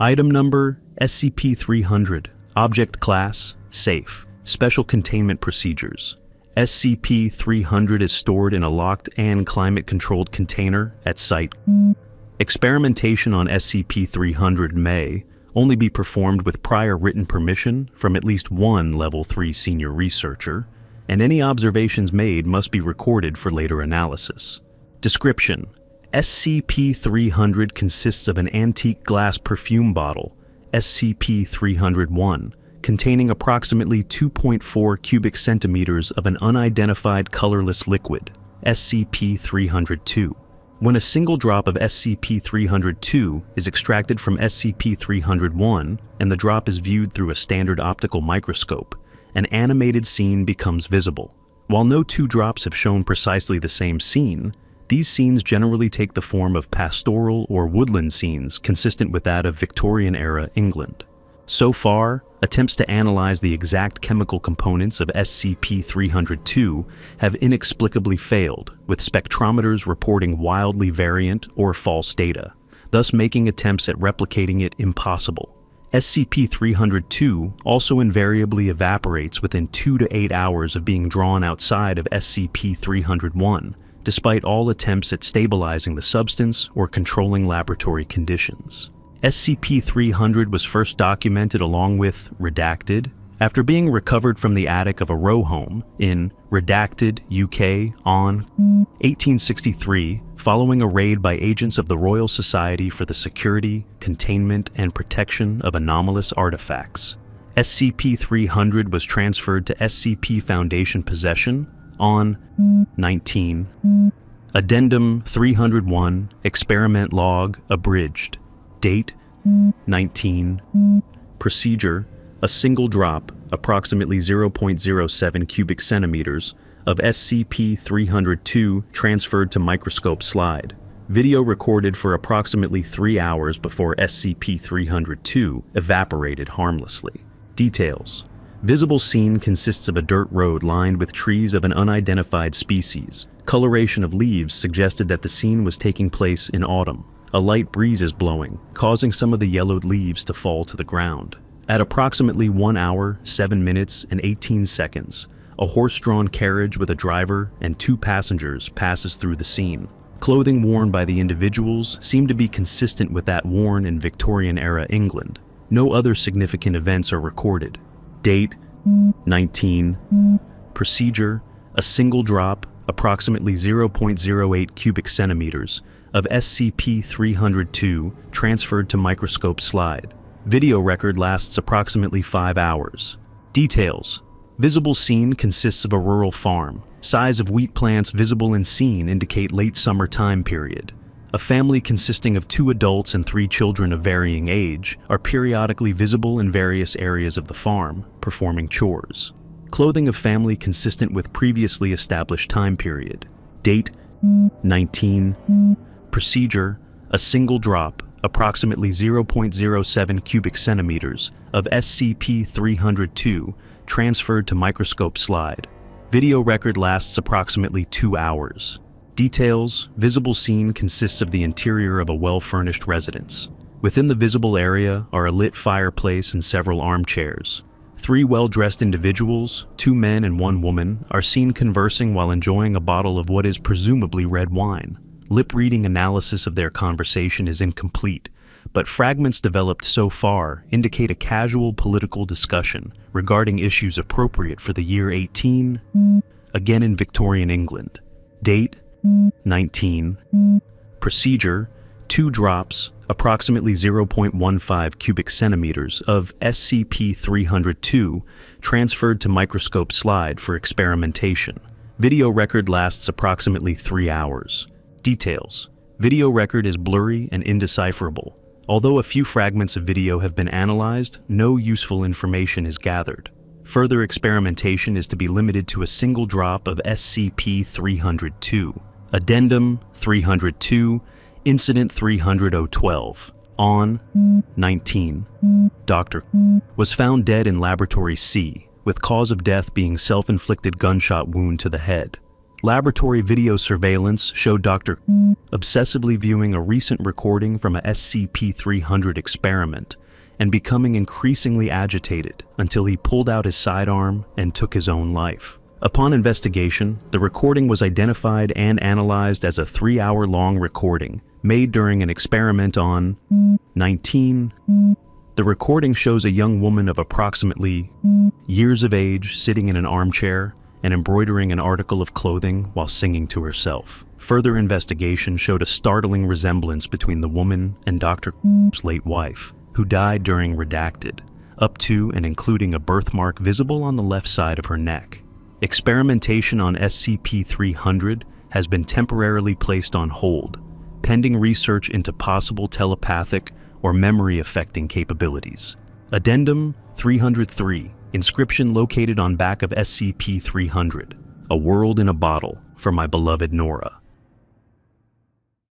Item number SCP-300. Object class safe. Special containment procedures. SCP-300 is stored in a locked and climate-controlled container at site. Experimentation on SCP-300 may only be performed with prior written permission from at least one Level 3 senior researcher, and any observations made must be recorded for later analysis. Description: SCP-300 consists of an antique glass perfume bottle, SCP-301, containing approximately 2.4 cubic centimeters of an unidentified colorless liquid, SCP-302. When a single drop of SCP-302 is extracted from SCP-301 and the drop is viewed through a standard optical microscope, an animated scene becomes visible. While no two drops have shown precisely the same scene, these scenes generally take the form of pastoral or woodland scenes consistent with that of Victorian-era England. So far, attempts to analyze the exact chemical components of SCP-302 have inexplicably failed, with spectrometers reporting wildly variant or false data, thus making attempts at replicating it impossible. SCP-302 also invariably evaporates within 2 to 8 hours of being drawn outside of SCP-301, despite all attempts at stabilizing the substance or controlling laboratory conditions. SCP-300 was first documented along with Redacted after being recovered from the attic of a row home in Redacted, UK on 1863 following a raid by agents of the Royal Society for the Security, Containment, and Protection of Anomalous Artifacts. SCP-300 was transferred to SCP Foundation possession on 19. Addendum 301, Experiment Log Abridged. Date 19. Procedure: a single drop, approximately 0.07 cubic centimeters, of SCP-302 transferred to microscope slide. Video recorded for approximately 3 hours before SCP-302 evaporated harmlessly. Details: visible scene consists of a dirt road lined with trees of an unidentified species. Coloration of leaves suggested that the scene was taking place in autumn. A light breeze is blowing, causing some of the yellowed leaves to fall to the ground. At approximately 1 hour, 7 minutes, and 18 seconds, a horse-drawn carriage with a driver and 2 passengers passes through the scene. Clothing worn by the individuals seemed to be consistent with that worn in Victorian-era England. No other significant events are recorded. Date 19. Procedure: a single drop, approximately 0.08 cubic centimeters, of SCP-302 transferred to microscope slide. Video record lasts approximately 5 hours. Details: visible scene consists of a rural farm. Size of wheat plants visible in scene indicate late summer time period. A family consisting of 2 adults and 3 children of varying age are periodically visible in various areas of the farm, performing chores. Clothing of family consistent with previously established time period. Date 19. Procedure: a single drop, approximately 0.07 cubic centimeters, of SCP-302 transferred to microscope slide. Video record lasts approximately 2 hours. Details: visible scene consists of the interior of a well-furnished residence. Within the visible area are a lit fireplace and several armchairs. 3 well-dressed individuals, 2 men and 1 woman, are seen conversing while enjoying a bottle of what is presumably red wine. Lip-reading analysis of their conversation is incomplete, but fragments developed so far indicate a casual political discussion regarding issues appropriate for the year 18, again in Victorian England. Date 19. Procedure: 2 drops, approximately 0.15 cubic centimeters, of SCP-302 transferred to microscope slide for experimentation. Video record lasts approximately 3 hours. Details: video record is blurry and indecipherable. Although a few fragments of video have been analyzed, no useful information is gathered. Further experimentation is to be limited to a single drop of SCP-302. Addendum 302, Incident 300-012. On 19. Dr. was found dead in Laboratory C, with cause of death being self-inflicted gunshot wound to the head. Laboratory video surveillance showed Dr. obsessively viewing a recent recording from a SCP-300 experiment and becoming increasingly agitated until he pulled out his sidearm and took his own life. Upon investigation, the recording was identified and analyzed as a 3-hour-long recording made during an experiment on 19. The recording shows a young woman of approximately years of age sitting in an armchair and embroidering an article of clothing while singing to herself. Further investigation showed a startling resemblance between the woman and Dr. late wife, who died during Redacted, up to and including a birthmark visible on the left side of her neck. Experimentation on SCP-300 has been temporarily placed on hold, pending research into possible telepathic or memory-affecting capabilities. Addendum 303, inscription located on back of SCP-300, a world in a bottle for my beloved Nora.